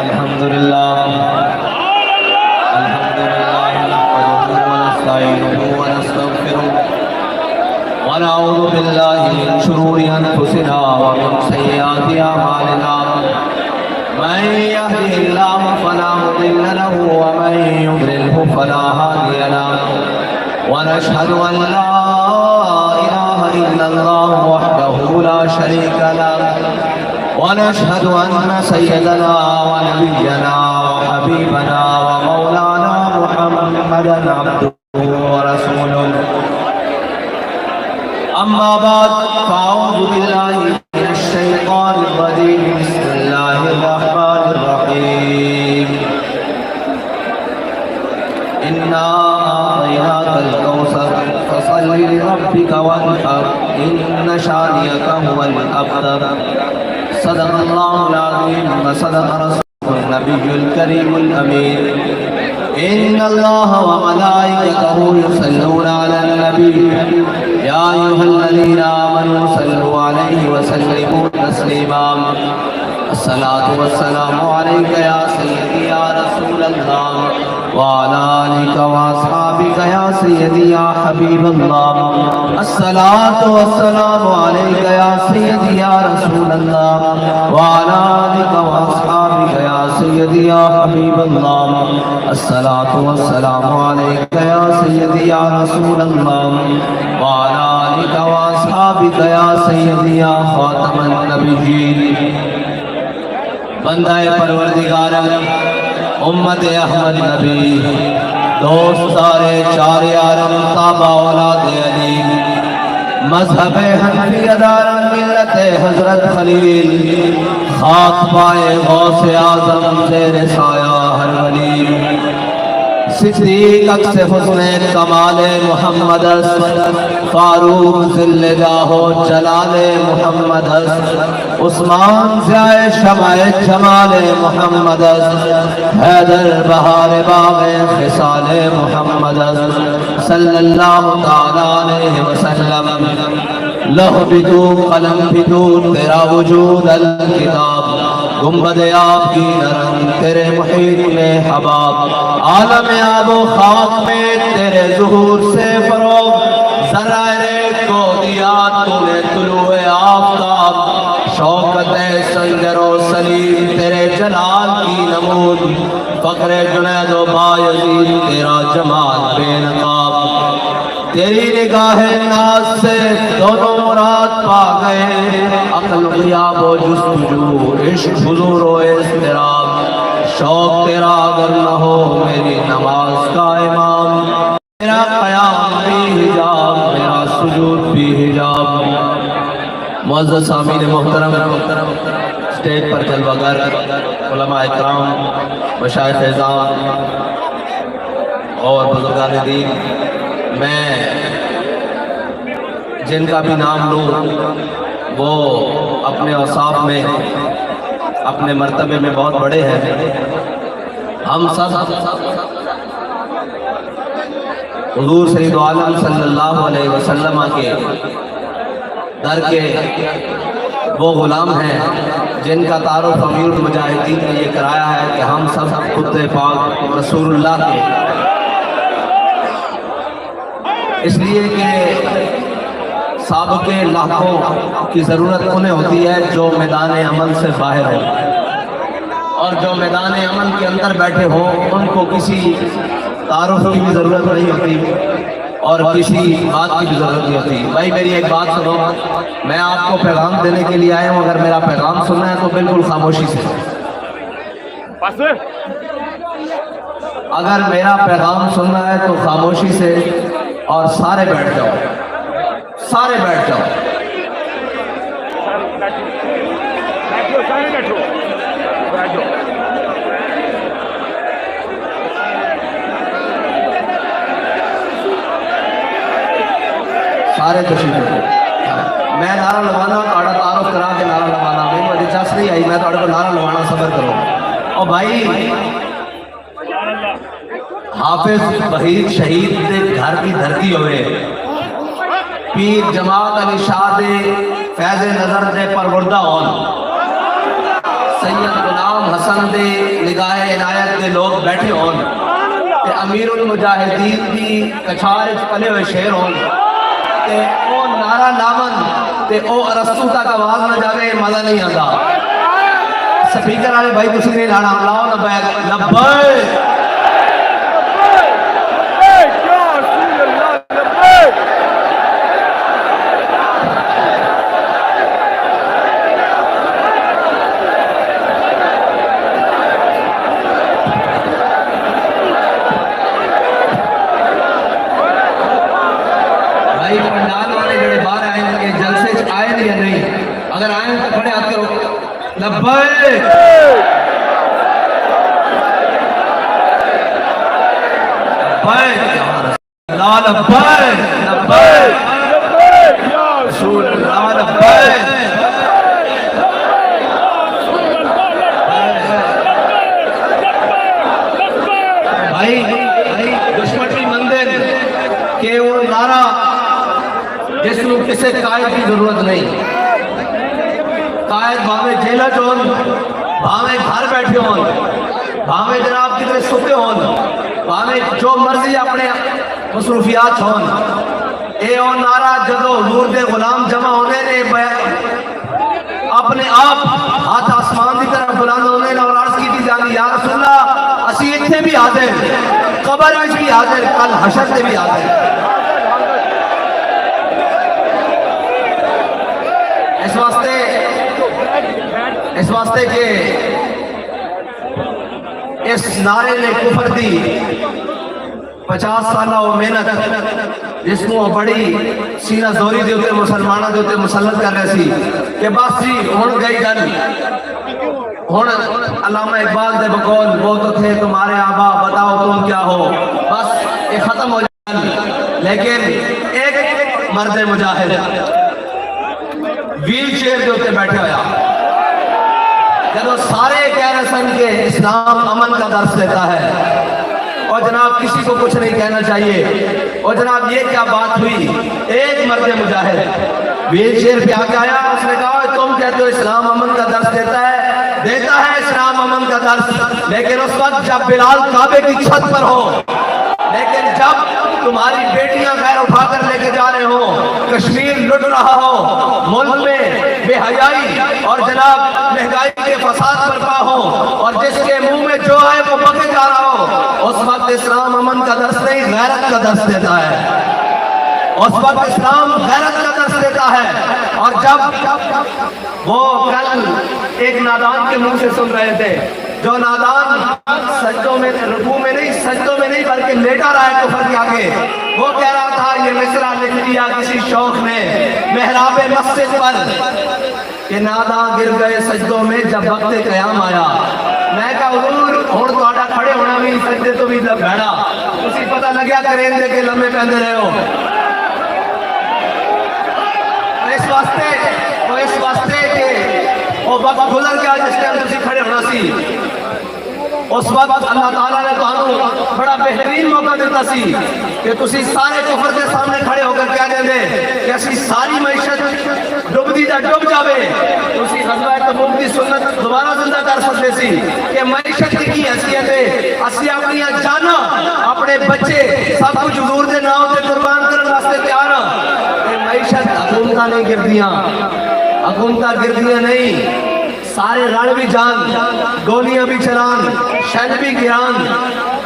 الحمد لله نحمده ونستعينه ونستغفره ونعوذ بالله من شرور أنفسنا ومن سيئات أعمالنا من يهده الله فلا مضل له ومن يضلله فلا هادي له ونشهد أن لا إله إلا الله وحده لا شريك له ونشهد أن سيدنا ونبينا وحبيبنا ومولانا محمدا عبده ورسوله أما بعد فأعوذ بالله من الشيطان الرجيم بسم الله الرحمن الرحيم إنا أعطيناك الكوثر فصل لربك وانحر إن شانئك هو الأبتر صدق الله العظيم وصدق رسوله النبي الكريم الأمين إن الله وملائكته يصلون على النبي يا أيها الذين آمنوا صلوا عليه وسلموا تسليما الصلاة والسلام عليك يا سيدي يا رسول الله وعلى آلك وأصحابك يا سيدي يا حبيب الله الصلاة والسلام عليك يا سيدي يا رسول الله وعلى آلك وأصحابك يا سيدي يا حبيب الله الصلاة والسلام عليك يا سيدي يا رسول الله وعلى آلك وأصحابك يا سيدي يا خاتم النبيين بندہ پروردگار امت احمد نبی دوستار چار یارم تابع اولاد علی مذہب حنفی دار ملت حضرت خلیل خاک پائے غوث اعظم زیر سایہ ہر ولی صدیق اکس حسن کمال محمد فاروق ذل جاہ و جلال محمد عثمان ضیاء شمع جمال محمد حیدر بہار باغ خصال محمد صلی اللہ تعالیٰ علیہ وسلم لوح بدو قلم بدو تیرا وجود الکتاب گنبد آپ کی نرم تیرے محیط میں حباب عالم آب و خاک میں تیرے ظہور سے فروغ ذرائع کو دیا تو نے طلوع آفتاب شوکت سنجر و سلیم تیرے جلال کی نمود فخر جنید و بایزید تیرا جمال بے نقاب تیری نگاہ ناز سے دونوں مراد پا گئے عقل غیاب و جستجو عشق حضور و اضطراب شوق تیرا اگر نہ ہو میری نماز کا امام میرا قیام بھی حجاب میرا سجود بھی حجاب معزز سامعین محترم اسٹیج پر جلوہ گر علماء اکرام مشائخ اعظام اور بزرگان دین میں جن کا بھی نام لوں وہ اپنے اوصاف میں اپنے مرتبے میں بہت بڑے ہیں ہم سب حضور سید عالم صلی اللہ علیہ وسلم کے در کے وہ غلام ہیں جن کا تعارف امیر المجاہدین نے یہ کرایا ہے کہ ہم سب خود پاک رسول اللہ کے اس لیے کہ سابق لاحقوں کی ضرورت انہیں ہوتی ہے جو میدان عمل سے باہر ہو اور جو میدان عمل کے اندر بیٹھے ہوں ان کو کسی تعارف کی بھی ضرورت نہیں ہوتی اور کسی بات کی بھی ضرورت نہیں ہوتی بھائی میری ایک بات سنو میں آپ کو پیغام دینے کے لیے آیا ہوں اگر میرا پیغام سننا ہے تو بالکل خاموشی سے اگر میرا پیغام سننا ہے تو خاموشی سے اور سارے بیٹھ جاؤ سارے بیٹھ جاؤ سارے تشریف رکھو میں نعرہ لوانا تھوڑا تعارف کرا کے نعرہ لوانا میری بڑی دلچسپی نہیں آئی میں تھوڑے کو نعرہ لوانا صبر کرو اور بھائی حافظ وحید شہید دے گھر کی دھرتی ہوئے پیر جماعت علی شاہ دے فیض نظر دے پروردہ ہون سید غلام حسن دے بیٹھے ہون تے امیر المجاہدین دی کچھار وچ پلے ہوئے شیر ہون تے او نعرہ لاون تے او ارسطو تک آواز نہ جاوے مزہ نہیں آندا سپیکر والے بھائی کچھ نہیں لانا لاؤ نہ بیگ لبیک پنڈال والے جڑے باہر آئے ہیں جلسے چ آئے یا نہیں اگر آئے تو کھڑے ہاتھ کرو لبیک لا لبیک لبیک یا رسول اللہ لبیک بھائی دشمن بھی مندر کہ وہ نعرہ جس کو کسی قائد کی ضرورت نہیں قائد بھاوے جیلہ ہون بھاوے گھر بیٹھے ہون بھاوے جناب کتنے ستے ہون بھاوے جو مرضی اپنے مصروفیات ہون اے او نعرہ جدو حضور دے غلام جمع ہونے نے اپنے آپ ہاتھ آسمان کی طرف بلند ہونے نے اور عرض کی تھی جانی یا رسول اللہ اسی اتنے بھی حاضر قبر میں بھی حاضر کل حشر سے بھی حاضر اس واسطے کہ اس نعرے نے کفر دی 50 سالہ و محنت جس کو بڑی سینہ زوری دے ہوتے مسلمانہ دے ہوتے مسلط کر رہے سی کہ بس جی ہون گئی گل ہون علامہ اقبال دے بقول وہ تو تھے تمہارے آبا بتاؤ تم کیا ہو بس یہ ختم ہو جائے لیکن ایک مرد مجاہد ویل چیئر دے ہوتے بیٹھے ہویا جب سارے کہہ رہے سن کہ اسلام امن کا درس دیتا ہے اور جناب کسی کو کچھ نہیں کہنا چاہیے اور جناب یہ کیا بات ہوئی ایک مرد مجاہد ویل چیئر پہ آ کے آیا اس نے کہا تم کہتے ہو اسلام امن کا درس دیتا ہے اسلام امن کا درس لیکن اس وقت جب بلال کعبے کی چھت پر ہو لیکن جب تمہاری بیٹیاں غیر اٹھا کر لے کے جا رہے ہو کشمیر لٹ رہا ہو ملک میں بے حیائی اور جناب مہنگائی کے فساد برپا ہو اور جس کے منہ میں جو ہے وہ بکے جا رہا ہو اس وقت اسلام امن کا درس نہیں غیرت کا درس دیتا ہے اس وقت اسلام غیرت کا درس دیتا ہے اور جب وہ کل ایک نادان کے منہ سے سن رہے تھے جو نادان سجدوں میں رکوع میں نہیں سجدوں میں نہیں بلکہ لیٹا رہا ہے کفر کے آگے وہ کہہ رہا تھا یہ مصرع لکھ دیا کسی شوق نے محراب مسجد پر کہ نادان گر گئے سجدوں میں جب وقت قیام آیا میں کہا حضور ہون تو آٹا کھڑے ہونا بھی سجدے تو بھی بھیڑا اسی پتہ لگیا کریں دے کے لمبے پہندے رہے ہو اس واسطے کہ وہ وقت گزر گیا جس ٹائم تسی کھڑے ہونا سی اس وقت اللہ تعالیٰ نے تمہوں بڑا بہترین موقع دیتا سی کہ تسی سارے کفر کے سامنے کھڑے ہو کر کیا دیں دے کہ اسی ساری معیشت ڈب دی جا ڈب جاوے تسی غزوہ تبوک کی سنت دوبارہ زندہ کر سکتے سی کہ معیشت کی حیثیت ہے اسی اپنی جانا اپنے بچے سب کچھ حضور دے نام سے قربان کرنے واسطے تیار ہیں معیشت حکومتہ نہیں گردیاں نہیں سارے رڑ بھی جان گولیاں بھی چلان شہد بھی گران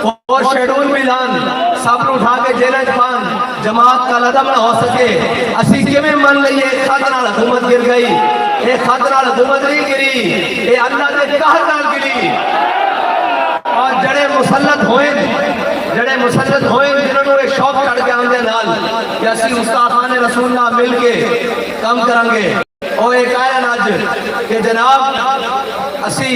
اور شیڈول بھی لان سب اٹھا کے جیلہ جپان جماعت کا لدم نہ ہو سکے اسی کے میں من لئیے ایک خطرہ حکومت گر گئی ایک خطرہ حکومت نہیں گری اے اللہ نے قہر نال گری اور جڑے مسلط ہوئیں جنہوں نے ایک شوق چڑھ کے آندے نال کہ اسی استاذان رسول اللہ مل کے کام کریں گے اور ایک آیا ناج کہ جناب اسی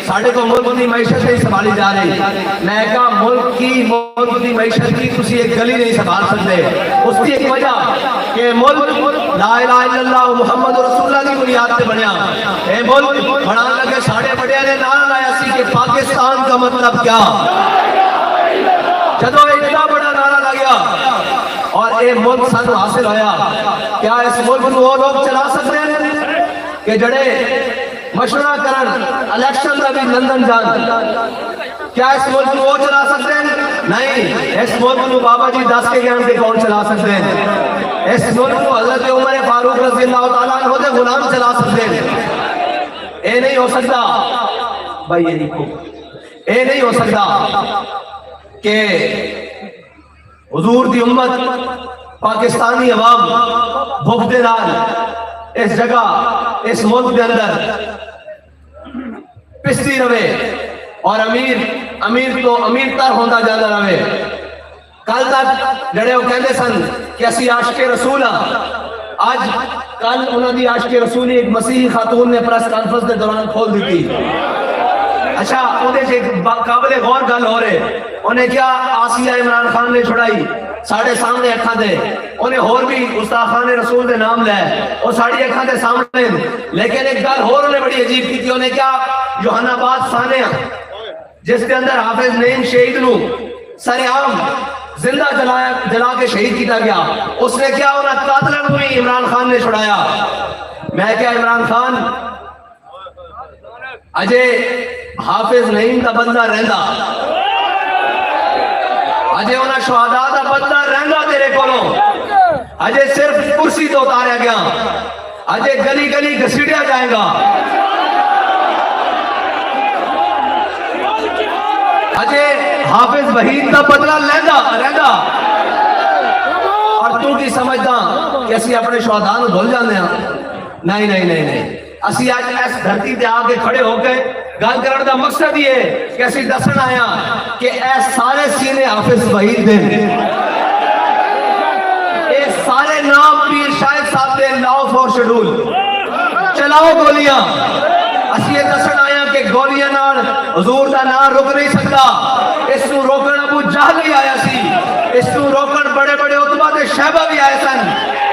ساڑھے کو ملک کی معیشت نہیں سنبھالی جا رہی میں کہا ملک کی معیشت کی کسی ایک گلی نہیں سنبھال سکتے اس کی ایک وجہ کہ ملک لا الہ الا اللہ محمد رسول اللہ کی بنیاد پہ بنیا اے ملک بڑھان لگے ساڑھے بڑے نے نعرہ لایا سی کہ پاکستان کا مطلب کیا جدو اتنا بڑا نعرہ لگیا اور اے ملک سن حاصل ہویا کیا اس ملک کو وہ لوگ چلا سکتے ہیں کہ جڑے مشورہ کرن الیکشن کا بھی لندن جان، کیا اس ملک کو وہ چلا سکتے ہیں؟ نہیں، اس ملک کو بابا جی دس کے گیان کے کون چلا سکتے ہیں؟ اس ملک کو حضرت عمر فاروق رضی اللہ تعالیٰ عنہ دے غلام چلا سکتے ہیں۔ اے نہیں ہو سکتا بھائی، اے نہیں ہو سکتا کہ حضور دی امت پاکستانی عوام بھوک دے نال اس جگہ اس ملک کے اندر پستی رہے اور امیر تو امیر تر ہوتا جانا رہے۔ کل تک جڑے وہ کہندے سن کہ اسی عاشق رسول ہاں، آج کل انہوں دی عاشق رسولی ایک مسیحی خاتون نے پریس کانفرنس کے دوران کھول دیتی۔ اچھا انہیں سے قابل غور گل ہو رہے، انہیں کیا آسیہ عمران خان نے چھڑائی ساڑھے سامنے اکھاں دے، انہیں اور بھی گستاخان رسول دے نام لے اور ساڑھی اکھاں دے سامنے، لیکن ایک گل اور انہیں بڑی عجیب کی تھی، انہیں کیا یوحنا آباد سانیہ جس کے اندر حافظ نعیم شہید نو سر عام زندہ جلا کے شہید کیتا گیا، اس نے کیا انہیں قاتلن ہوئی عمران خان نے چھڑایا۔ میں کیا عمران خان اجے حافظ نعیم کا بندہ رہندا، اجے انہاں شہداء دا بندہ رہندا تیرے کولوں، اجے صرف کرسی تو اتاریا گیا، اجے گلی گلی گھسیٹیا جائے گا، اجے حافظ وحید کا بدلہ رہندا، اور تو کی سمجھدا کہ اسی اپنے شہداء نوں بھول جاندے ہاں؟ نہیں نہیں نہیں نہیں، اسی آج اس دھرتی تے آ کے کھڑے ہو کے گل کرنے دا مقصد یہ ہے کہ اسی دسن آیا کہ اے سارے سینے حافظ وحید دے، اے سارے نام پیر شاہد صاحب دے، لاؤ فور شیڈول، چلاؤ گولیاں۔ اسی یہ دسن آیا کہ گولیاں نال حضور دا نام رک نہیں سکتا، اس کو روکن ابو جہل ہی آیا سی، اس کو روکن بڑے بڑے عتبہ دے شہبہ بھی آئے سن،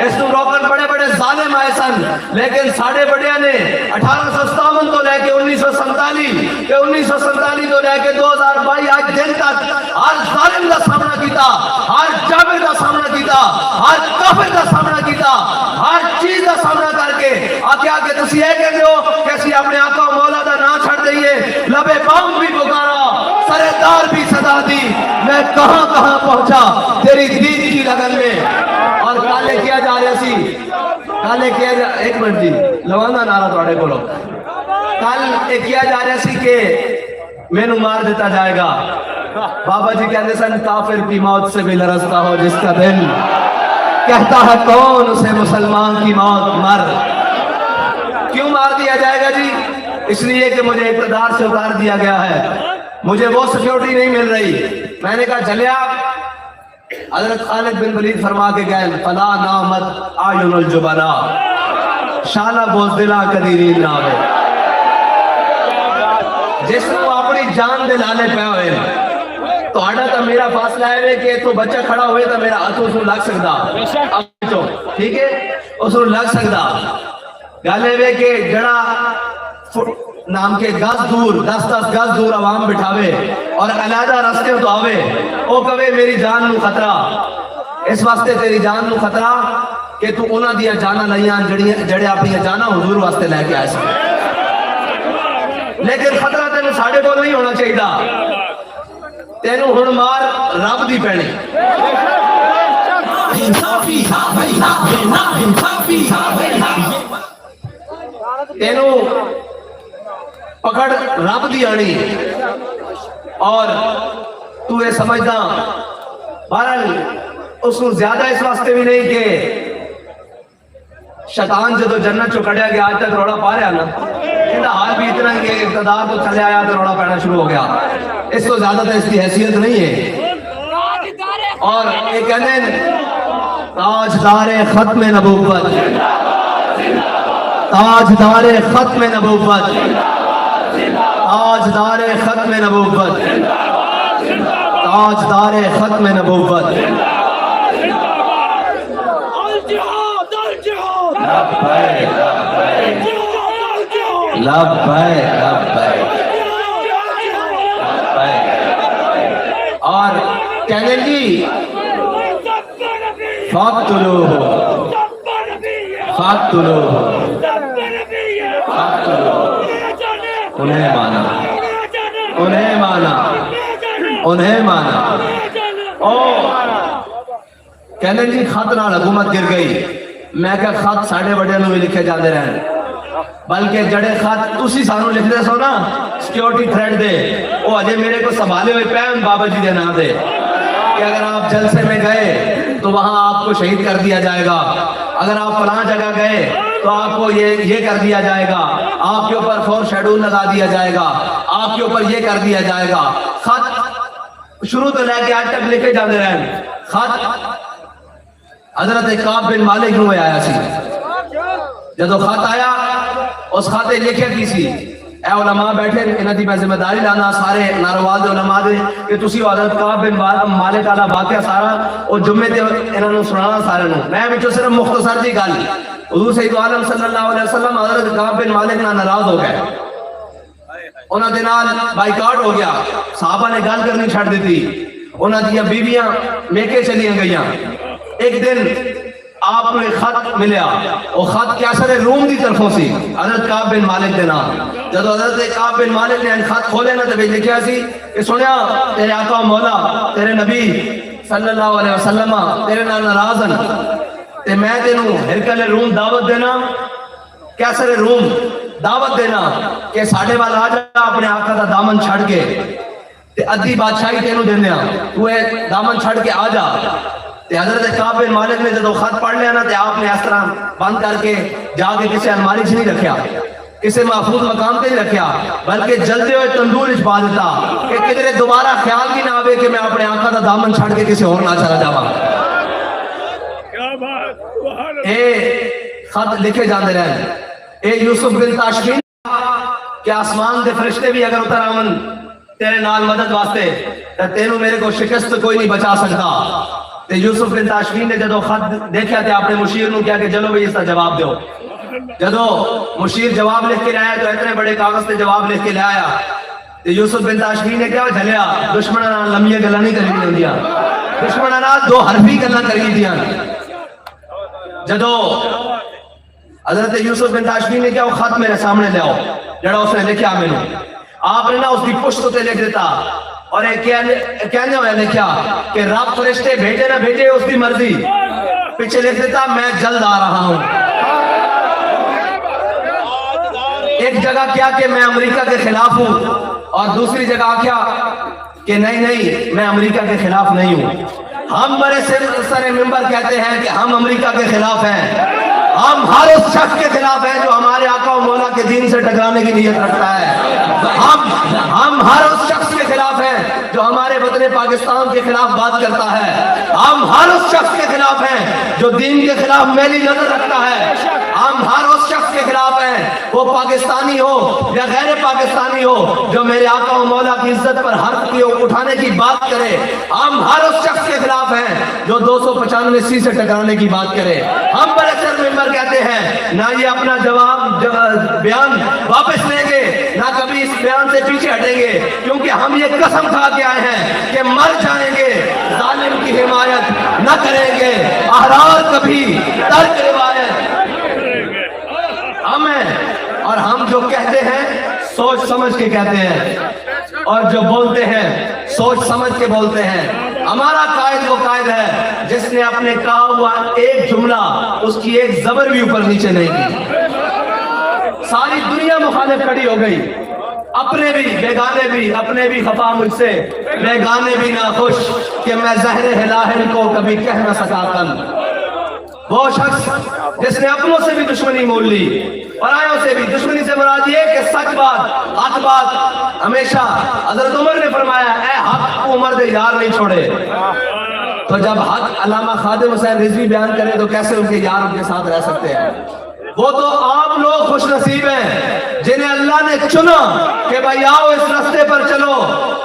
اس کو روکن بڑے بڑے ظالم آئے سن، لیکن ساڑھے بڑیاں نے 1857 تو لے کے 1947 کہ 1947 تو لے کے 2022 آج دن تک ہر ظالم کا سامنا کیتا، ہر جابر کا سامنا کیتا، ہر کافر کا سامنا کیتا، ہر چیز کا سامنا کر کے آگے تسی یہ کہتے ہو کہ اسی اپنے آقا مولا دا نام چھڑ دئیے، لبے بام بھی پکارا، سرے دار بھی صدا دی، میں کہاں کہاں پہنچا تیری دین کی لگن میں۔ اور کالے کیا جا رہا سی، کالے کیا جا، ایک منٹ جی لوانا نعرہ توڑے بولو، کل ایک کیا جا رہا سی کہ میں نو مار دیتا جائے گا۔ بابا جی کہتے سن کافر کی موت سے بھی لرزتا ہو جس کا دل، کہتا ہے کون اسے مسلمان کی موت مر۔ کیوں مار دیا جائے گا جی؟ اس لیے کہ مجھے اقتدار سے اتار دیا گیا ہے، مجھے وہ سیکیورٹی نہیں مل رہی۔ میں نے کہا چلیا، حضرت خالد بن ولید فرما کے گئے فلا نامت آیون الجبنا، شالہ بوزدلا قدیرین ناوے، جس کو اپنی جان دے لانے پہ ہوئے تو آڈا تا میرا فاصلہ ہے کہ تو بچہ کھڑا ہوئے تا میرا ہاتھ اس کو لگ سکتا، ٹھیک ہے اس کو لگ سکتا، گالے وے کہ جڑا نام کے گز دور 10-10 گز دور عوام بٹھاوے اور علیحدہ رستے تو آوے، او کہے میری جان نو خطرہ، اس واسطے تیری جان نو خطرہ کہ تو انہاں دیا جانا لئیاں جڑے اپنی جانا حضور واسطے لے کے آئے سکتے، لیکن خطرہ تینوں ساڑھے کو نہیں ہونا چاہیے، تینوں ہن مار رب دی پہنی، تینوں پکڑ رب دی آنی، اور تو یہ سمجھنا بہرحال اس کو زیادہ اس واسطے بھی نہیں کہ شیطان جدو جنت چو کڑیا گیا آج تک روڑا پا رہا نا، انہا حال بھی اتنا کہ اقتدار تو چلے آیا تو روڑا پڑنا شروع ہو گیا، اس کو زیادہ تر اس کی حیثیت نہیں ہے۔ اور یہ کہنے ہیں تاجدار ختم نبوت، تاجدار ختم نبوت، تاجدار ختم نبوت، تاجدار ختم نبوت، لبیک لبیک لبیک، اور کہنے جی فاقتلوہ فاقتلوہ، انہیں مانا، انہیں مانا، انہیں مانا۔ کہنے جی خط نال حکومت گر گئی، میں کہ خط ساڑھے بڑے نو بھی لکھے جاندے رہن، بلکہ جڑے خط تسی سانو لکھ دے سو نا سیکیورٹی تھریٹ دے، وہ اجے میرے کو سنبھالے ہوئے پہن بابا جی دے نام دے کہ اگر آپ جلسے میں گئے تو وہاں آپ کو شہید کر دیا جائے گا، اگر آپ فلاں جگہ گئے تو آپ کو یہ کر دیا جائے گا، آپ کے اوپر فور شیڈول لگا دیا جائے گا، آپ کے اوپر یہ کر دیا جائے گا۔ خط شروع تو لے کے آج تک لکھے جاندے رہن۔ خط حضرت کعب بن مالک نو آیا سی، جدو خط آیا اس خطے لکھے کی سی، اے علماء بیٹھے انہاں دی میں ذمہ داری لانا سارے ناروال دے علماء دے کہ تسی حضرت کعب بن مالک والا واقعہ سارا او جمعے تے انہاں نو سنانا سارے نو۔ میں وچوں صرف مختصر جی گل، حضور سید عالم صلی اللہ علیہ وسلم حضرت کعب بن مالک نال ناراض ہو گئے، انہاں دے نال بائیکاٹ ہو گیا، صحابہ نے گل کرنی چھڈ دتی، انہاں دیاں بیویاں میکے چلیاں گئیاں۔ ایک دن آپ کو ایک خط ملیا، وہ خط کیسر روم دی طرفوں سی حضرت کعب بن مالک دے نام۔ جب حضرت کعب بن مالک نے خط کھولے نا تو لکھیا سی کہ سنیا تیرے آقا مولا تیرے نبی صلی اللہ علیہ وسلم تیرے نال ناراض ہیں تے میں تینوں ہرکل روم دعوت دینا، کیسر روم دعوت دینا کہ ساڈے وال آ جا اپنے آقا دا دامن چھڑ کے تے ادھی بادشاہی تینوں دیندیاں، تو اے دامن چھڑ کے آ جا۔ تے حضرت کعب بن مالک نے جب خط پڑھ لیا نا تے آپ نے اس طرح بند کر کے جا کے کسی الماری سے نہیں رکھیا، کسی محفوظ مقام پہ نہیں رکھیا، بلکہ جلدے ہوئے تندور وچ پا دیتا کہ کدھر دوبارہ خیال بھی نہ آوے کہ میں اپنے آقا دا دامن چھڑ کے کسی اور نہ چلا جاواں۔ اے خط لکھے جاندے رہن۔ اے یوسف بن تاشفین کہ آسمان دے فرشتے بھی اگر اتر آون تیرے نال مدد واسطے تے تینوں میرے کو شکست کوئی نہیں بچا سکتا۔ تے یوسف بن تاشفین نے جدو خط دیکھا تے اپنے مشیر نو کیا کہ چلو بھئی اس کا جواب دیو۔ جدو مشیر جواب لکھ کے لایا تو اتنے بڑے کاغذ تے جواب لکھ کے لایا تے یوسف بن تاشفین نے کیا جھلیا دشمناں نال لمبی گلاں نہیں کرنی ہوندیاں، دشمناں نال دو حرفی گلاں کری دیاں۔ جدو حضرت یوسف بن تاشفین نے کیا وہ خط میرے سامنے لے آؤ جڑا اس نے لکھیا مینوں، آپ نے نا اس کی پشت تے لکھ دیتا اور کہنے ہوئے لکھیا کہ رب فرشتے بھیجے نہ بھیجے اس کی مرضی، پیچھے لکھ دیتا میں جلد آ رہا ہوں۔ ایک جگہ کیا کہ میں امریکہ کے خلاف ہوں اور دوسری جگہ کیا کہ نہیں میں امریکہ کے خلاف نہیں ہوں۔ ہم بڑے سر ممبر کہتے ہیں کہ ہم امریکہ کے خلاف ہیں، ہم ہر اس شخص کے خلاف ہیں جو ہمارے آقا و مولا کے دین سے ٹکرانے کی نیت رکھتا ہے، ہم ہر اس شخص کے خلاف ہیں جو ہمارے وطن پاکستان کے خلاف بات کرتا ہے، ہم ہر اس شخص کے خلاف ہیں جو دین کے خلاف میلی نظر رکھتا ہے، ہم ہر اس شخص کے خلاف ہیں وہ پاکستانی ہو یا غیر پاکستانی ہو جو میرے آقا و مولا کی عزت پر حرف کی اٹھانے کی بات کرے، ہم ہر اس شخص کے خلاف ہیں جو 295 سے ٹکرانے کی بات کرے۔ ہم بڑے سر ممبر کہتے ہیں نہ یہ اپنا بیان واپس لیں گے نہ کبھی اس بیان سے پیچھے ہٹیں گے، کیونکہ ہم یہ قسم کھا کے آئے ہیں کہ مر جائیں گے ظالم کی حمایت نہ کریں گے، احرار کبھی ترک روایت ہم ہیں، اور ہم جو کہتے ہیں سوچ سمجھ کے کہتے ہیں اور جو بولتے ہیں سوچ سمجھ کے بولتے ہیں۔ ہمارا قائد وہ قائد ہے جس نے اپنے کہا ہوا ایک جملہ اس کی ایک زبر بھی اوپر نیچے نہیں کی۔ ساری دنیا مخالف کھڑی ہو گئی، اپنے بھی بیگانے بھی، اپنے بھی خفا مجھ سے بیگانے بھی ناخوش کہ میں زہر ہلاہل کو کبھی کہہ نہ سکا کن۔ وہ شخص جس نے اپنوں سے بھی دشمنی مول لی اور آئوں سے بھی دشمنی سے مراد یہ کہ سچ بات حق بات ہمیشہ حضرت عمر نے فرمایا اے حق کو عمر دے یار نہیں چھوڑے۔ تو جب حق علامہ خادم حسین رضوی بیان کرے تو کیسے ان کے یار ان کے ساتھ رہ سکتے ہیں؟ وہ تو آپ لوگ خوش نصیب ہیں جنہیں اللہ نے چنا کہ بھائی آؤ اس رستے پر چلو،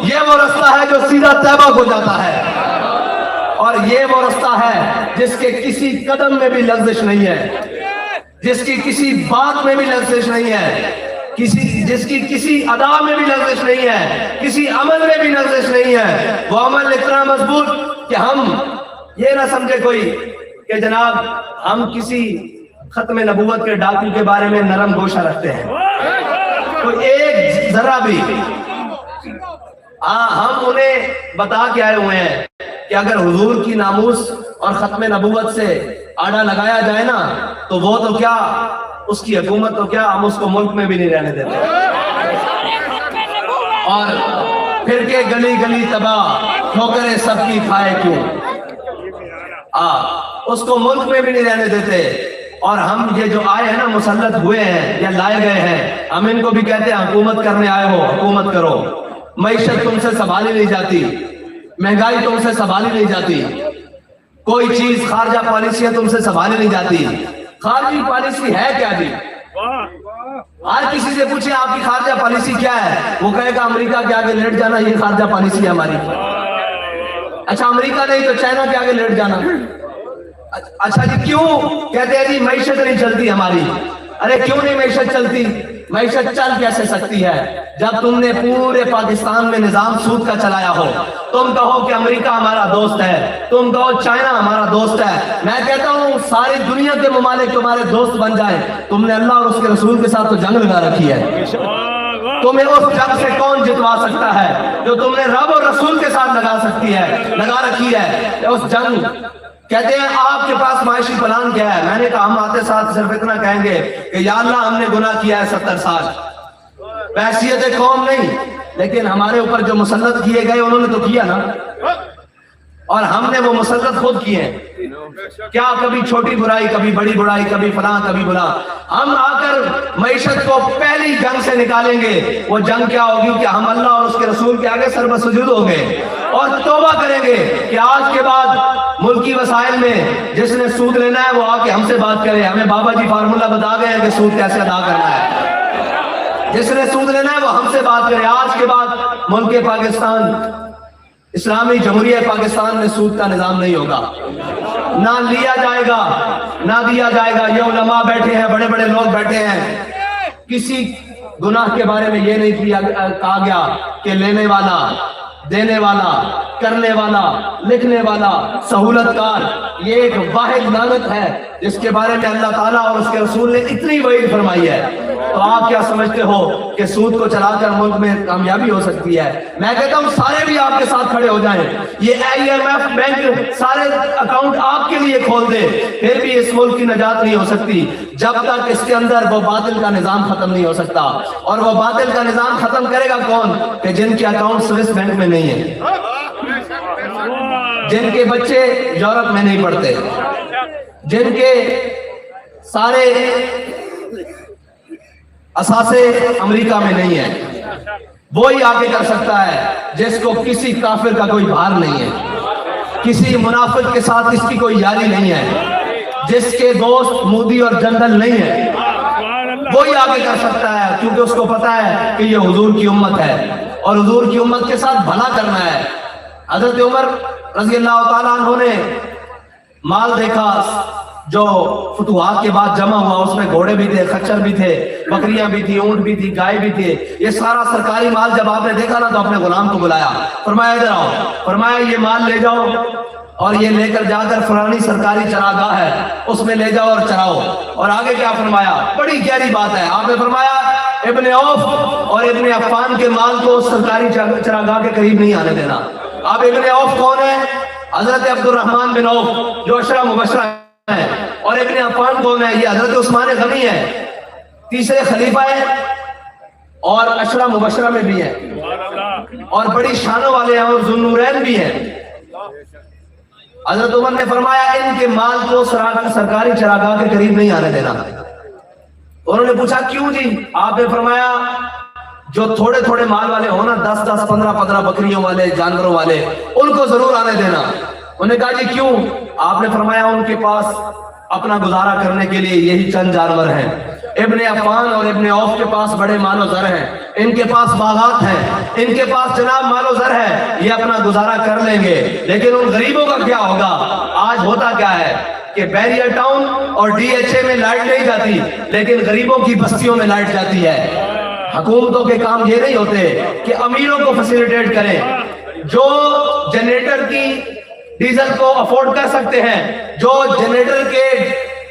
یہ وہ رستہ ہے جو سیدھا طیبہ کو جاتا ہے، اور یہ وہ رستہ ہے جس کے کسی قدم میں بھی لغزش نہیں ہے، جس کی کسی بات میں بھی لغزش نہیں ہے، جس کی کسی ادا میں بھی لغزش نہیں ہے، کسی عمل میں بھی لغزش نہیں ہے۔ وہ عمل اتنا مضبوط کہ ہم یہ نہ سمجھے کوئی کہ جناب ہم کسی ختم نبوت کے ڈاکو کے بارے میں نرم گوشہ رکھتے ہیں۔ کوئی ایک ذرہ بھی. ہم انہیں بتا کے آئے ہوئے ہیں کہ اگر حضور کی ناموس اور ختم نبوت سے آڑا لگایا جائے نا تو وہ تو کیا, اس کی حکومت تو کیا, ہم اس کو ملک میں بھی نہیں رہنے دیتے. اور پھر کے گلی گلی تباہ, ٹھوکریں سب کی کھائے کیوں, اس کو ملک میں بھی نہیں رہنے دیتے. اور ہم یہ جو آئے ہیں نا, مسلط ہوئے ہیں یا لائے گئے ہیں, ہم ان کو بھی کہتے ہیں حکومت کرنے آئے ہو, حکومت کرو. معیشت تم سے سنبھالی نہیں جاتی, مہنگائی تم سے سنبھالی نہیں جاتی, کوئی چیز خارجہ پالیسی تم سے سنبھالی نہیں جاتی. خارجی پالیسی ہے کیا جی؟ آج کسی سے پوچھیں آپ کی خارجہ پالیسی کیا ہے, وہ کہے گا امریکہ کے آگے لیٹ جانا, یہ خارجہ پالیسی ہے ہماری. اچھا امریکہ نہیں تو چائنا کے آگے لیٹ جانا. اچھا جی کیوں؟ کہتے ہیں جی معیشت نہیں چلتی ہماری. ارے کیوں نہیں معیشت چلتی؟ معیشت چل کیسے سکتی ہے جب تم نے پورے پاکستان میں نظام سود کا چلایا ہو؟ تم کہو کہ امریکہ ہمارا دوست ہے, تم کہو چائنا ہمارا دوست ہے, میں کہتا ہوں ساری دنیا کے ممالک تمہارے دوست بن جائیں, تم نے اللہ اور اس کے رسول کے ساتھ تو جنگ لگا رکھی ہے. تمہیں اس جنگ سے کون جتوا سکتا ہے جو تم نے رب اور رسول کے ساتھ لگا رکھی ہے اس جنگ. کہتے ہیں آپ کے پاس معاشی پلان کیا ہے؟ میں نے کہا ہم آتے ساتھ صرف اتنا کہیں گے کہ یا اللہ ہم نے گناہ کیا ہے 70 سال, بحیثیت قوم نہیں, لیکن ہمارے اوپر جو مسلط کیے گئے انہوں نے تو کیا نا, اور ہم نے وہ مسلط خود کیے ہیں. کیا کبھی چھوٹی برائی, کبھی بڑی برائی, کبھی فلاں کبھی بلا. ہم آ کر معیشت کو پہلی جنگ سے نکالیں گے. وہ جنگ کیا ہوگی کہ ہم اللہ اور اس کے رسول کے آگے سر بسجود ہو گئے اور توبہ کریں گے کہ آج کے بعد ملکی وسائل میں جس نے سود لینا ہے وہ آ کے ہم سے بات کرے. ہمیں بابا جی فارمولہ بتا گئے ہیں کہ سود کیسے ادا کرنا ہے. جس نے سود لینا ہے وہ ہم سے بات کرے. آج کے بعد ملک پاکستان, اسلامی جمہوریہ پاکستان میں سود کا نظام نہیں ہوگا, نہ لیا جائے گا نہ دیا جائے گا. یہ علماء بیٹھے ہیں, بڑے بڑے لوگ بیٹھے ہیں, کسی گناہ کے بارے میں یہ نہیں کہا گیا کہ لینے والا, دینے والا, کرنے والا, لکھنے والا, سہولت کار, یہ ایک واحد لعنت ہے جس کے بارے میں اللہ تعالیٰ اور اس کے رسول نے اتنی وعید فرمائی ہے. تو آپ کیا سمجھتے ہو کہ سود کو چلا کر ملک میں کامیابی ہو سکتی ہے؟ میں کہتا ہوں سارے بھی آپ کے ساتھ کھڑے ہو جائیں, یہ IMF بینک سارے اکاؤنٹ آپ کے لیے کھول دے, پھر بھی اس ملک کی نجات نہیں ہو سکتی جب تک اس کے اندر وہ باطل کا نظام ختم نہیں ہو سکتا. اور وہ باطل کا نظام ختم کرے گا کون؟ کہ جن کے اکاؤنٹ سوئس بینک میں نہیں ہیں, جن کے بچے یورپ میں نہیں پڑھتے, جن کے سارے اثاثے امریکہ میں نہیں ہیں. وہی آگے کر سکتا ہے جس کو کسی کافر کا کوئی بھار نہیں ہے, کسی منافق کے ساتھ اس کی کوئی یاری نہیں ہے, جس کے دوست مودی اور جنرل نہیں ہے, وہی آگے کر سکتا ہے, کیونکہ اس کو پتا ہے کہ یہ حضور کی امت ہے اور حضور کی امت کے ساتھ بھلا کرنا ہے. حضرت عمر رضی اللہ تعالیٰ عنہ نے مال دیکھا جو فتوحات کے بعد جمع ہوا, اس میں گھوڑے بھی تھے, خچر بھی تھے, بکریاں بھی تھی, اونٹ بھی تھی, گائے بھی تھے. یہ سارا سرکاری مال جب آپ نے دیکھا نا تو اپنے غلام کو بلایا, فرمایا ادھر آؤ, فرمایا یہ مال لے جاؤ اور یہ لے کر جا کر فلانی سرکاری چراگاہ ہے اس میں لے جاؤ اور چراؤ. اور آگے کیا فرمایا؟ بڑی گہری بات ہے. آپ نے فرمایا ابن عوف اور ابن عفان کے مال کو سرکاری چراگاہ کے قریب نہیں آنے دینا. اب ابن عوف کون ہے؟ حضرت عبد الرحمن بن عوف جو عشرہ مبشرہ ہے, اور ابن عفان کون ہے؟ یہ حضرت عثمان غنی ہے, تیسرے خلیفہ ہے اور عشرہ مبشرہ میں بھی ہے اور بڑی شانوں والے ہیں اور ذو النورین بھی ہیں. حضرت عمر نے فرمایا ان کے مال کو سرکاری چراگاہ کے قریب نہیں آنے دینا. انہوں نے پوچھا کیوں جی؟ آپ نے فرمایا جو تھوڑے تھوڑے مال والے ہو نا, 10 15 بکریوں والے, جانوروں والے, ان کو ضرور آنے دینا. انہوں نے کہا جی کیوں؟ آپ نے فرمایا ان کے پاس اپنا گزارا کرنے کے لیے یہی چند جانور ہیں. ابن عفان اور ابن عوف کے پاس بڑے مال و زر ہیں, ان کے پاس باغات ہیں, ان کے پاس جناب مال و زر ہے, یہ اپنا گزارا کر لیں گے. لیکن ان غریبوں کا کیا ہوگا؟ آج ہوتا کیا ہے کہ بیریئر ٹاؤن اور DHA میں لائٹ نہیں جاتی, لیکن غریبوں کی بستیوں میں لائٹ جاتی ہے. حکومتوں کے کام یہ نہیں ہوتے کہ امیروں کو فیسیلیٹیٹ کریں, جو جنریٹر کی ڈیزل کو افورڈ کر سکتے ہیں, جو جنریٹر کے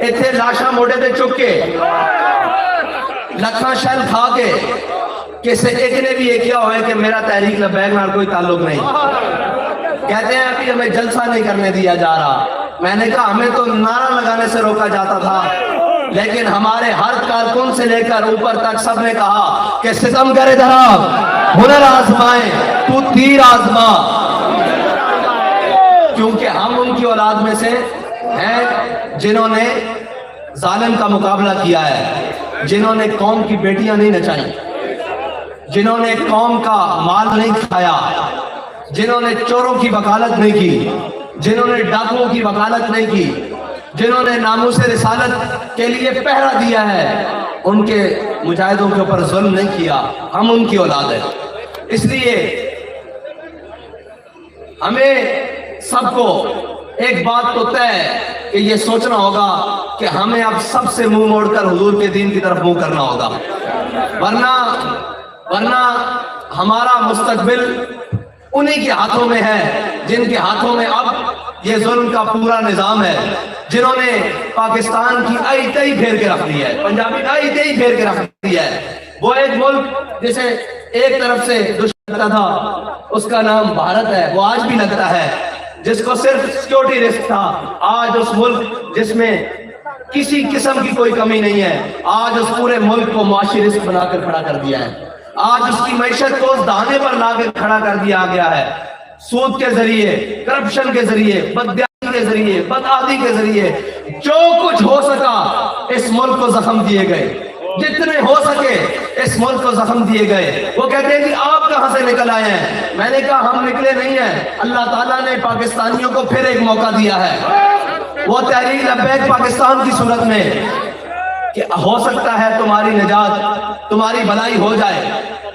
اتنے لاشاں موڑے تے چک کے لکھاں شل کھا کے کسی ایک نے بھی یہ کیا ہوا ہے کہ میرا تحریک لبیک نال کوئی تعلق نہیں. کہتے ہیں ابھی ہمیں جلسہ نہیں کرنے دیا جا رہا. میں نے کہا ہمیں تو نعرہ لگانے سے روکا جاتا تھا، لیکن ہمارے ہر کارکن سے لے کر اوپر تک سب نے کہا کہ ستم کرے دھرا، ہنر آزمائیں، تو تیر آزما. کیونکہ ہم ان کی اولاد میں سے ہیں جنہوں نے ظالم کا مقابلہ کیا ہے، جنہوں نے قوم کی بیٹیاں نہیں نچائیں، جنہوں نے قوم کا مال نہیں کھایا، جنہوں نے چوروں کی وکالت نہیں کی، جنہوں نے ڈاکوؤں کی وکالت نہیں کی، جنہوں نے ناموس رسالت کے لیے پہرا دیا ہے، ان کے مجاہدوں کے اوپر ظلم نہیں کیا. ہم ان کی اولاد ہیں. اس لیے ہمیں سب کو ایک بات تو طے ہے کہ یہ سوچنا ہوگا کہ ہمیں اب سب سے منہ موڑ کر حضور کے دین کی طرف منہ کرنا ہوگا، ورنہ ہمارا مستقبل انہی کے ہاتھوں میں ہے جن کے ہاتھوں میں اب یہ ظلم کا پورا نظام ہے، جنہوں نے پاکستان کی آئی تئی پھیر کے رکھ دی ہے، پنجابی آئی تئی پھیر کے رکھ دی ہے. وہ ایک ملک جسے ایک طرف سے دشمن لگتا تھا اس کا نام بھارت ہے، وہ آج بھی لگتا ہے، جس کو صرف سیکورٹی رسک تھا، آج اس ملک جس میں کسی قسم کی کوئی کمی نہیں ہے، آج اس پورے ملک کو معاشی رسک بنا کر کھڑا کر دیا ہے. آج اس کی معیشت کو اس دہانے پر لا کر کھڑا کر دیا گیا ہے. سود کے ذریعے، کرپشن کے ذریعے، بددیانی کے ذریعے، بدعادی کے ذریعے جو کچھ ہو سکا اس ملک کو زخم دیے گئے، جتنے ہو سکے اس ملک کو زخم دیے گئے. وہ کہتے ہیں کہ آپ کہاں سے نکل آئے ہیں؟ میں نے کہا ہم نکلے نہیں ہیں، اللہ تعالیٰ نے پاکستانیوں کو پھر ایک موقع دیا ہے. وہ تحریک لبیک پاکستان کی صورت میں کہ ہو سکتا ہے تمہاری نجات، تمہاری بھلائی ہو جائے،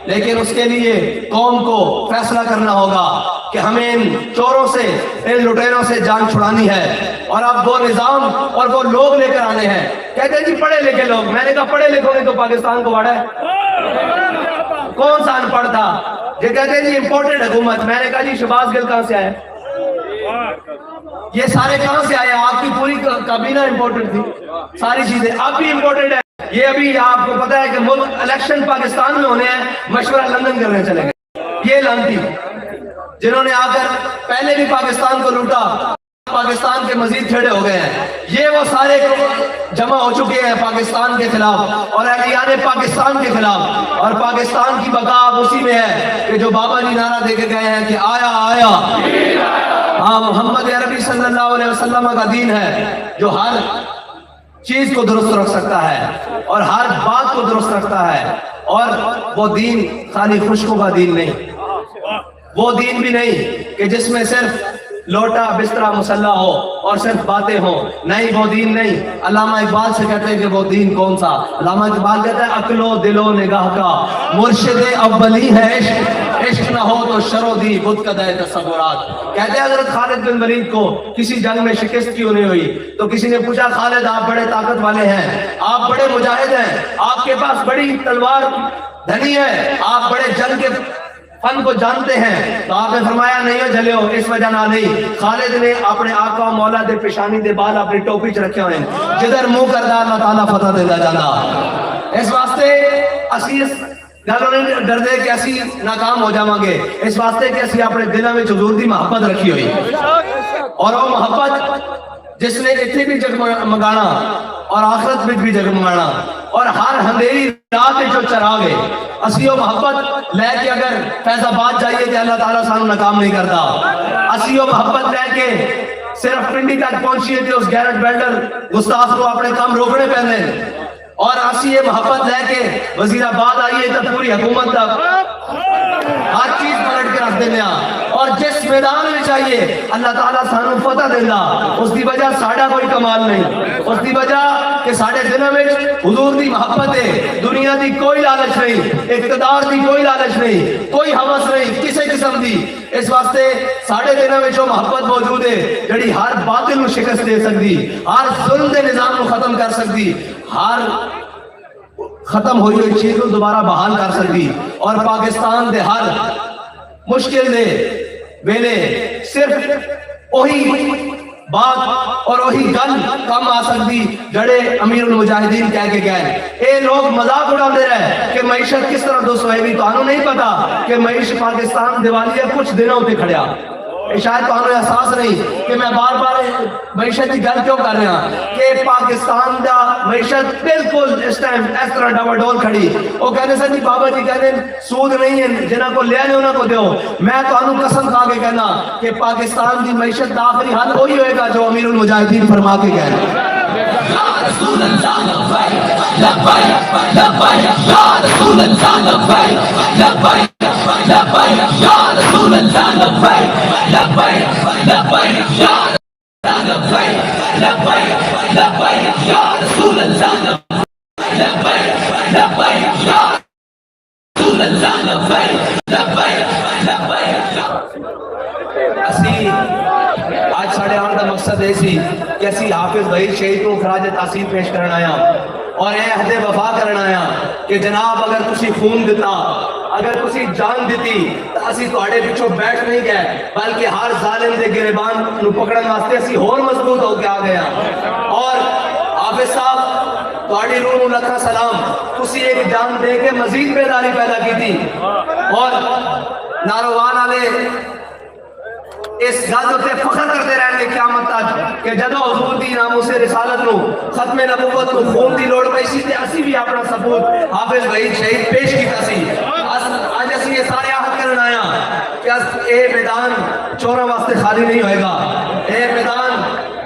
لیکن اس کے لیے قوم کو فیصلہ کرنا ہوگا کہ ہمیں ان چوروں سے، ان لٹیروں سے جان چھڑانی ہے. اور اب وہ نظام اور وہ لوگ لے کر آنے ہیں. کہتے ہیں جی پڑھے لکھے لوگ. میں نے کہا پڑھے لکھوں نے تو پاکستان کو باڑا ہے، کون سا ان پڑھ تھا؟ یہ کہتے ہیں جی امپورٹنٹ حکومت. میں نے کہا جی شہباز گل کہاں سے آئے؟ یہ سارے کہاں سے آئے؟ آپ کی پوری کابینہ امپورٹنٹ تھی، ساری چیزیں اب بھی امپورٹنٹ ہے. یہ ابھی آپ کو پتا ہے کہ ملک الیکشن پاکستان میں ہونے ہیں، مشورہ لندن کرنے چلے گئے. یہ لانتی جنہوں نے آ کر پہلے بھی پاکستان کو لوٹا، پاکستان کے مزید کھڑے ہو گئے ہیں. یہ وہ سارے جمع ہو چکے ہیں پاکستان کے خلاف اور اہلیان پاکستان کے خلاف. اور پاکستان کی بقا اب اسی میں ہے کہ جو بابا جی نعرہ دے کے گئے ہیں کہ آیا آیا. ہاں محمد عربی صلی اللہ علیہ وسلم کا دین ہے جو ہر چیز کو درست رکھ سکتا ہے اور ہر بات کو درست رکھتا ہے. اور وہ دین خالی خشکوں کا دین نہیں، وہ دین بھی نہیں کہ جس میں صرف لوٹا بسترا مسلح ہو اور صرف باتیں ہوں. نہیں، وہ دین نہیں. علامہ اقبال سے کہتے ہیں کہ وہ دین کون سا؟ علامہ اقبال کہتے ہیں عقل و دل و نگاہ کا مرشد اولی ہے عشق، عشق نہ ہو تو شرو دی بت قدے تصورات. کہتے ہیں حضرت خالد بن ولید کو کسی جنگ میں شکست کیوں نہیں ہوئی تو کسی نے پوچھا خالد آپ بڑے طاقت والے ہیں، آپ بڑے مجاہد ہیں، آپ کے پاس بڑی تلوار دھنی ہے، آپ بڑے جنگ کے فن کو جانتے ہیں. تو آپ نے فرمایا نہیں ہو جھلے ہو اس وجہ نہ نہیں. خالد نے اپنے آقا مولا دے پیشانی دے بال اپنی ٹوپی چ رکھے ہوئے ہیں، جدھر منہ کردا اللہ تعالیٰ فتح دے جانا. اس واسطے اسی گل نہیں ڈردے کہ اسی ناکام ہو جاواں گے، اس واسطے کہ اسی اپنے دلوں میں حضور دی محبت رکھی ہوئی. اور وہ محبت جس نے اتنے بھی جگمگانا اور آخرت میں بھی جگمگانا اور ہر اندھیری رات جو چراغ ہے، اسی وہ محبت لے کے اگر فیض آباد جائیے تو اللہ تعالیٰ سانو ناکام نہیں کرتا. اسی وہ محبت لے کے صرف پنڈی تک پہنچیے تھے اس گیرٹ بیلڈر گستاخ کو اپنے کام روکنے پہنے، اور اسی یہ محبت لے کے وزیر آباد آئیے تو پوری حکومت تک ہر چیز پلٹ کے رکھ دینا. اور جس میدان میں چاہیے اللہ تعالیٰ سانو فتح دینا. اس دی وجہ ساڑھا کوئی کمال نہیں، اس دی وجہ کہ ساڑھے دنوں میں حضور دی محبت ہے، دنیا دی کوئی لالچ نہیں، اقتدار دی کوئی لالچ نہیں، کوئی حوث نہیں کسی قسم دی. اس واسطے ساڑھے دنوں میں جو محبت موجود ہے جڑی ہر باطل کو شکست دے سکتی، ہر ظلم دے نظام کو ختم کر سکتی، ہر ختم ہوئی ہوئی چیز کو دوبارہ بحال کر سکتی. اور پاکستان دے ہر مشکل دے ویلے صرف وہی بات اور وہی گل کم آ سکتی جڑے امیر المجاہدین کہہ کے گئے. اے لوگ مذاق اڑا دے رہے کہ معیشت کس طرح دوست ہوئے گی. تو انہوں نہیں پتا کہ معیشت پاکستان دیوالیہ کچھ دنوں پہ کھڑیا. شاید تو انہوں احساس نہیں کہ میں بار بار معیشت کی گل کیوں کر رہا کہ پاکستان دا معیشت بالکل اس ٹائم اس طرح ڈبل ڈول کھڑی. وہ کہنے سے جی بابا جی کہنے سود نہیں ہے جنہاں کو لے آنے انہوں کو دیو. میں تو انہوں قسم کھا کے کہنا کہ پاکستان دی معیشت دا آخری حل وہی ہوئے گا جو امیر المجاہدین فرما کے گئے. یا رسول اللہ لبیک لبیک لبیک یا رسول اللہ لبیک لبیک لبیک یا رسول اللہ لبیک لبیک لبیک یا لبیک لبیک لبیک یا رسول اللہ لبیک لبیک یا رسول اللہ لبیک لبیک لبیک. اسی آج ساڑھے آن کا مقصد ہے سی کہ اسی حافظ وحید شہید کو خراج تحسین پیش کرنا آیا اور اے عہد وفا کرنا آیا کہ جناب اگر تسی خون دیتا اگر تسی جان دیتی تو اسی تواڈے پیچھے بیٹھ نہیں گئے بلکہ ہر ظالم دے گریبان نو پکڑن واسطے اسی اور مضبوط ہو کے آ گیا. اور حافظ صاحب تواڈی روح نو لکھا سلام. تسی ایک جان دے کے مزید بیداری پیدا کی تھی اور ناروان والے اس گل تے فخر کرتے رہن گے قیامت تک کہ جدو حضور دی ناموس رسالت نو ختم نبوت نو خون دی لوڑ پئی سی تے اسی بھی اپنا ثبوت حافظ وحید شہید پیش کیتا سی. اج اسی یہ سارے عہد کرن آیا کہ اے میدان چوراں واسطے خالی نہیں ہوئے گا. اے میدان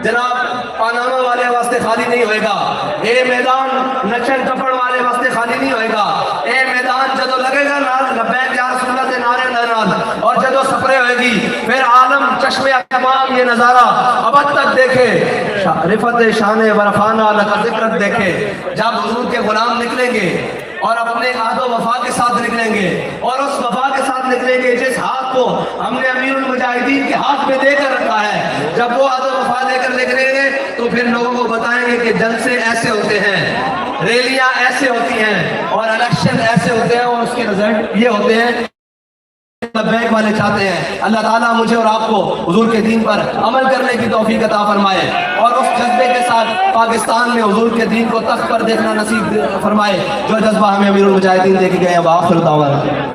جناب پاناما والے واسطے خالی نہیں ہوئے گا. اے میدان نچن ٹپڑ والے واسطے خالی نہیں ہوئے گا. اے میدان جدو لگے گا نال لبیک یا رسول اللہ دے نعرے نال اور جدو سپرے ہوئے گی پھر عالم چشمے تمام یہ نظارہ ابد تک دیکھے. رفت شان ورفانہ لکا ذکرت دیکھے جب حضور کے غلام نکلیں گے اور اپنے عہد و وفا کے ساتھ نکلیں گے اور اس وفا کے ساتھ نکلیں گے جس ہاتھ کو ہم نے امیر المجاہدین کے ہاتھ میں دے کر رکھا ہے. جب وہ عہد و وفا دے کر نکلیں گے تو پھر لوگوں کو بتائیں گے کہ جلسے ایسے ہوتے ہیں, ریلیاں ایسے ہوتی ہیں اور الیکشن ایسے ہوتے ہیں اور اس کے رزلٹ یہ ہوتے ہیں لبیک والے چاہتے ہیں. اللہ تعالیٰ مجھے اور آپ کو حضور کے دین پر عمل کرنے کی توفیق عطا فرمائے اور اس جذبے کے ساتھ پاکستان میں حضور کے دین کو تخت پر دیکھنا نصیب فرمائے جو جذبہ ہمیں امیر المجاہدین دے کے گئے ہیں. وآخر دعوانا